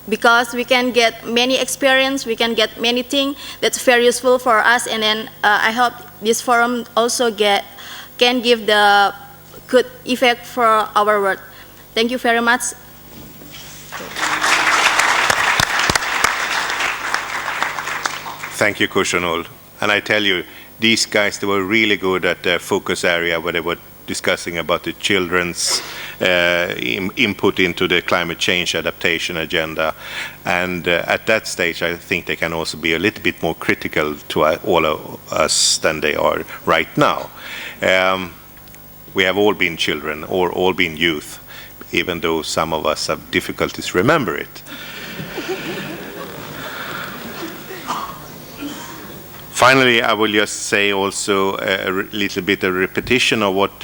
because we can get many experience, we can get many things that's very useful for us, and then I hope this forum also can give the good effect for our work. Thank you very much. Thank you, Kushanul. And I tell you, these guys, they were really good at their focus area where they were discussing about the children's input into the climate change adaptation agenda. And at that stage, I think they can also be a little bit more critical to all of us than they are right now. We have all been children or all been youth, even though some of us have difficulties remember it. Finally, I will just say also a little bit of repetition of what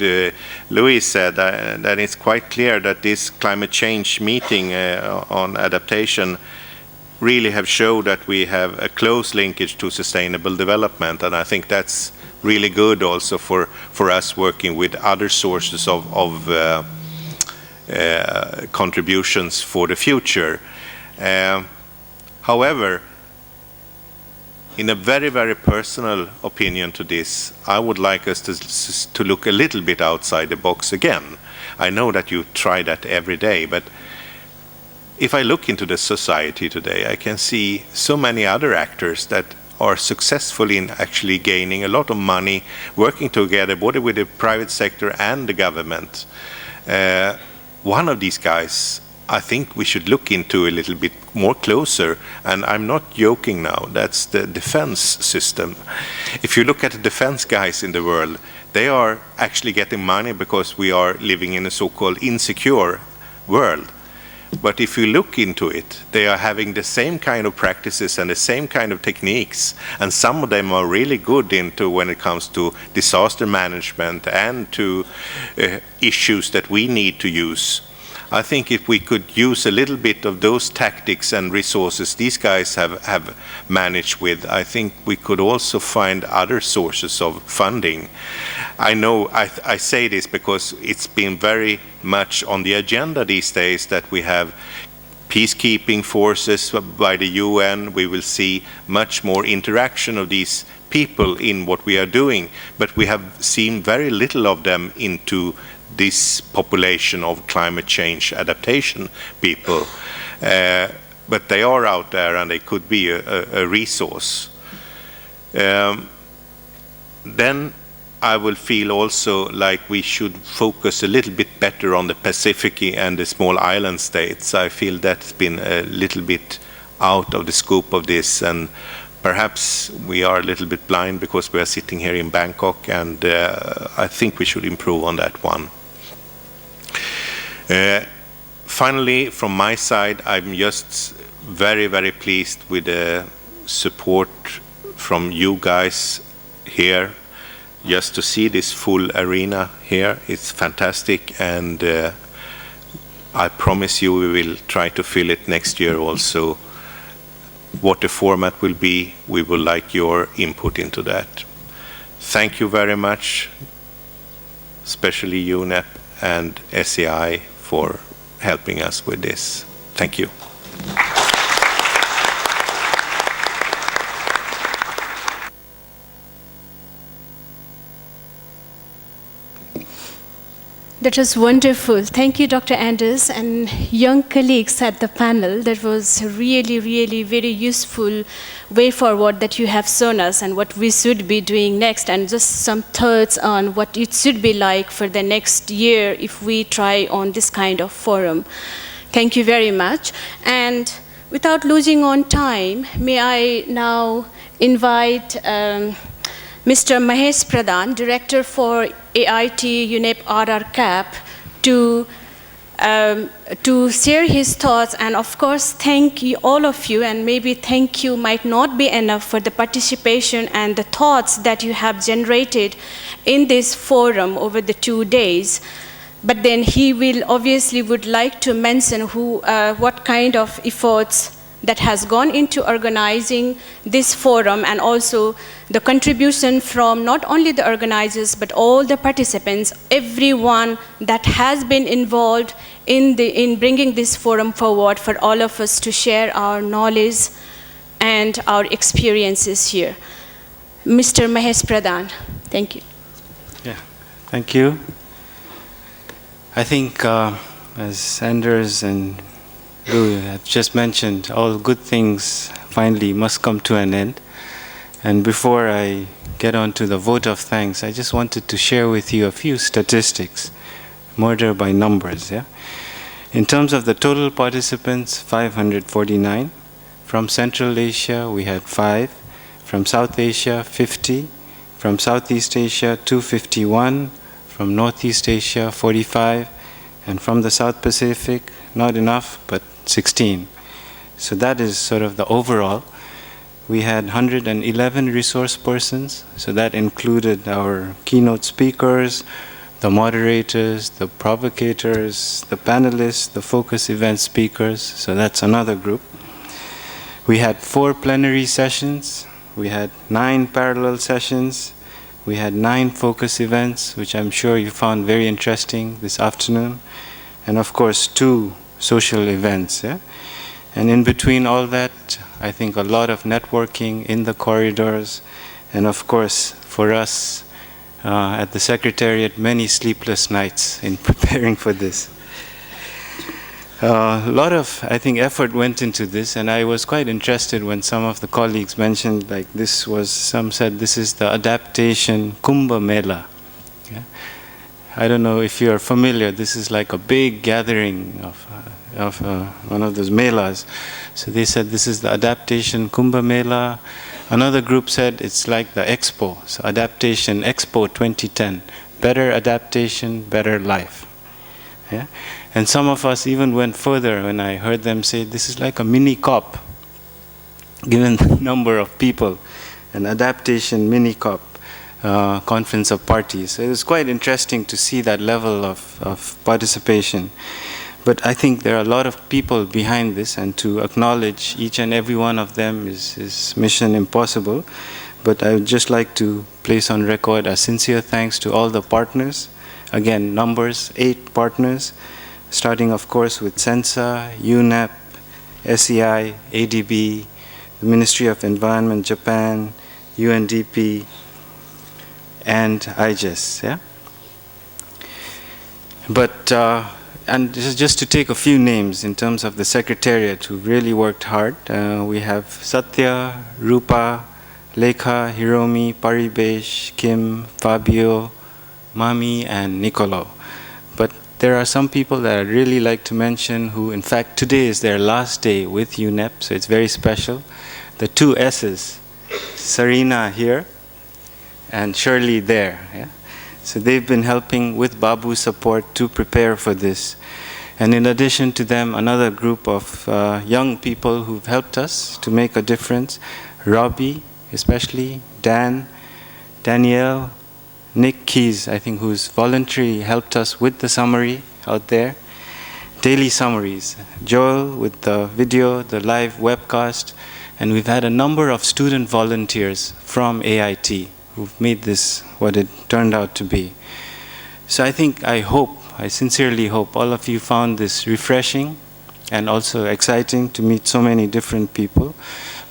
Louis said, that it's quite clear that this climate change meeting on adaptation really have showed that we have a close linkage to sustainable development, and I think that's really good also for us working with other sources of contributions for the future. However, in a very, very personal opinion to this, I would like us to look a little bit outside the box again. I know that you try that every day, but if I look into the society today, I can see so many other actors that are successful in actually gaining a lot of money, working together, both with the private sector and the government. One of these guys, I think we should look into a little bit more closer, and I'm not joking now, that's the defense system. If you look at the defense guys in the world, they are actually getting money because we are living in a so-called insecure world. But if you look into it, they are having the same kind of practices and the same kind of techniques, and some of them are really good into when it comes to disaster management and to issues that we need to use. I think if we could use a little bit of those tactics and resources these guys have managed with, I think we could also find other sources of funding. I know I say this because it's been very much on the agenda these days that we have peacekeeping forces by the UN. We will see much more interaction of these people in what we are doing, but we have seen very little of them into this population of climate change adaptation people. But they are out there and they could be a resource. Then I will feel also like we should focus a little bit better on the Pacific and the small island states. I feel that's been a little bit out of the scope of this, and perhaps we are a little bit blind because we are sitting here in Bangkok, and I think we should improve on that one. Finally, from my side, I'm just very, very pleased with the support from you guys here. Just to see this full arena here, it's fantastic, and I promise you we will try to fill it next year also. What the format will be, we would like your input into that. Thank you very much, especially UNEP and SEI for helping us with this. Thank you. That was wonderful. Thank you, Dr. Anders, and young colleagues at the panel. That was really, really very useful way forward that you have shown us and what we should be doing next, and just some thoughts on what it should be like for the next year if we try on this kind of forum. Thank you very much. And without losing on time, may I now invite Mr. Mahesh Pradhan, Director for AIT UNEP RR-CAP, to share his thoughts, and of course thank you, all of you, and maybe thank you might not be enough for the participation and the thoughts that you have generated in this forum over the 2 days. But then he will obviously would like to mention what kind of efforts that has gone into organizing this forum, and also the contribution from not only the organizers but all the participants, everyone that has been involved in bringing this forum forward for all of us to share our knowledge and our experiences here. Mr. Mahesh Pradhan, thank you. Yeah, thank you. I think as Anders and Lou have just mentioned, all good things finally must come to an end. And before I get on to the vote of thanks, I just wanted to share with you a few statistics, murder by numbers. Yeah? In terms of the total participants, 549. From Central Asia, we had 5. From South Asia, 50. From Southeast Asia, 251. From Northeast Asia, 45. And from the South Pacific, not enough, but 16. So that is sort of the overall. We had 111 resource persons, so that included our keynote speakers, the moderators, the provocators, the panelists, the focus event speakers, so that's another group. We had 4 plenary sessions, we had 9 parallel sessions, we had 9 focus events, which I'm sure you found very interesting this afternoon, and of course 2 social events. Yeah? And in between all that, I think a lot of networking in the corridors, and of course for us at the Secretariat, many sleepless nights in preparing for this. A lot of, I think, effort went into this, and I was quite interested when some of the colleagues mentioned, like this was, some said this is the Adaptation Kumbh Mela. Yeah? I don't know if you are familiar, this is like a big gathering of one of those melas. So they said this is the Adaptation Kumbh Mela. Another group said it's like the Expo, so Adaptation Expo 2010. Better adaptation, better life. Yeah? And some of us even went further when I heard them say this is like a mini COP, given the number of people, an adaptation mini COP. Conference of parties. So it was quite interesting to see that level of participation. But I think there are a lot of people behind this, and to acknowledge each and every one of them is mission impossible. But I would just like to place on record a sincere thanks to all the partners. Again, numbers, 8 partners, starting of course with SENSA, UNEP, SEI, ADB, the Ministry of Environment, Japan, UNDP, and IGES, yeah? But, and this is just to take a few names in terms of the Secretariat who really worked hard. We have Satya, Rupa, Lekha, Hiromi, Paribesh, Kim, Fabio, Mami, and Nicolo. But there are some people that I'd really like to mention who, in fact, today is their last day with UNEP, so it's very special. The 2 S's, Sarina here, and Shirley there. Yeah? So they've been helping with Babu's support to prepare for this. And in addition to them, another group of young people who've helped us to make a difference. Robbie, especially, Dan, Danielle, Nick Keys, I think, who's voluntarily helped us with the summary out there. Daily summaries. Joel with the video, the live webcast. And we've had a number of student volunteers from AIT who've made this what it turned out to be. So I sincerely hope all of you found this refreshing and also exciting to meet so many different people.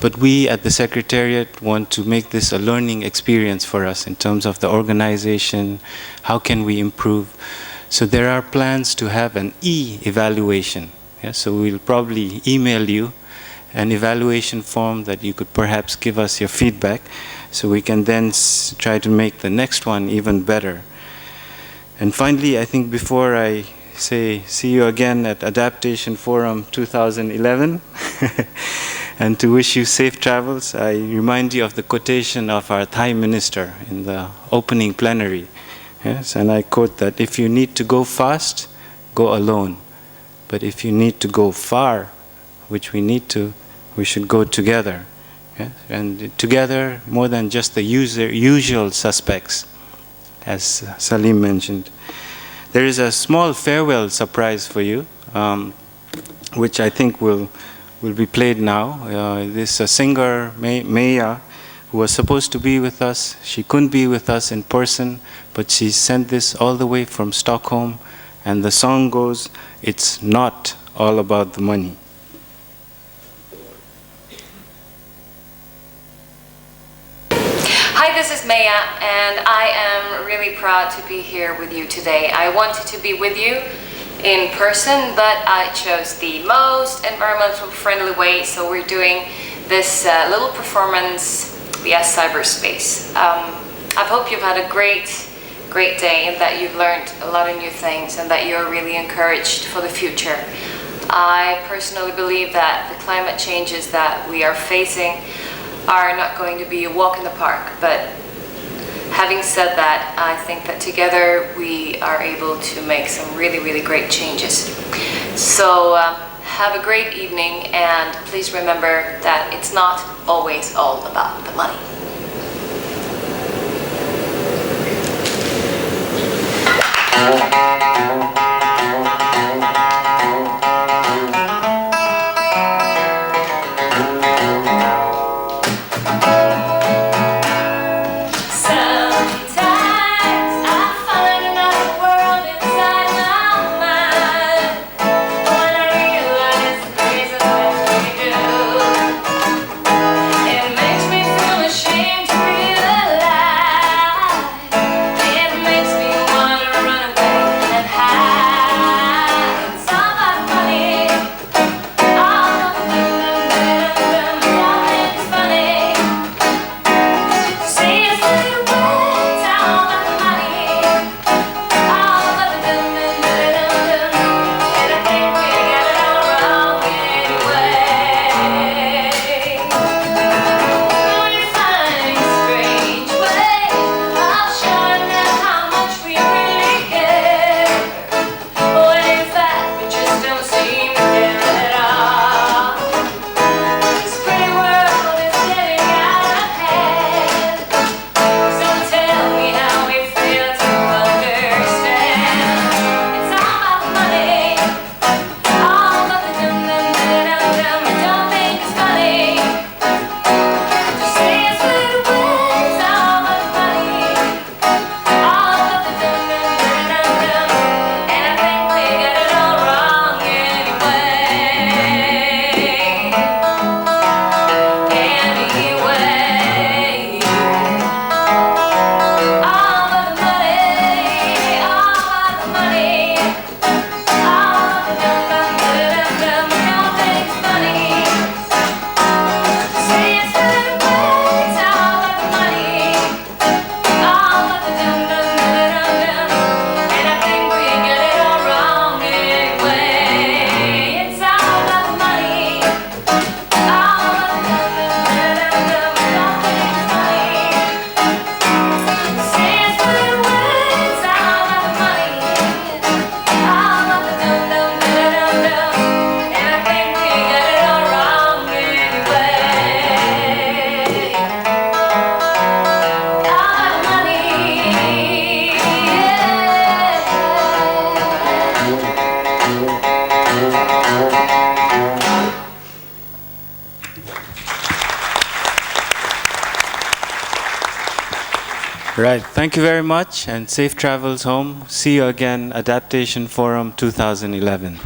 But we at the Secretariat want to make this a learning experience for us in terms of the organization, how can we improve. So there are plans to have an e-evaluation. Yeah? So we'll probably email you an evaluation form that you could perhaps give us your feedback, so we can then try to make the next one even better. And finally, I think before I say see you again at Adaptation Forum 2011, and to wish you safe travels, I remind you of the quotation of our Thai minister in the opening plenary. Yes, and I quote that, if you need to go fast, go alone. But if you need to go far, which we should go together. Yeah? And together, more than just the usual suspects, as Salim mentioned. There is a small farewell surprise for you, which I think will will be played now. This singer, Maya, who was supposed to be with us. She couldn't be with us in person, but she sent this all the way from Stockholm. And the song goes, "It's not all about the money." Hi, this is Maya, and I am really proud to be here with you today. I wanted to be with you in person, but I chose the most environmental friendly way, so we're doing this little performance via cyberspace. I hope you've had a great day and that you've learned a lot of new things and that you're really encouraged for the future. I personally believe that the climate changes that we are facing are not going to be a walk in the park, but having said that, I think that together we are able to make some really great changes. So have a great evening, and please remember that it's not always all about the money. Right, thank you very much and safe travels home. See you again, Adaptation Forum 2011.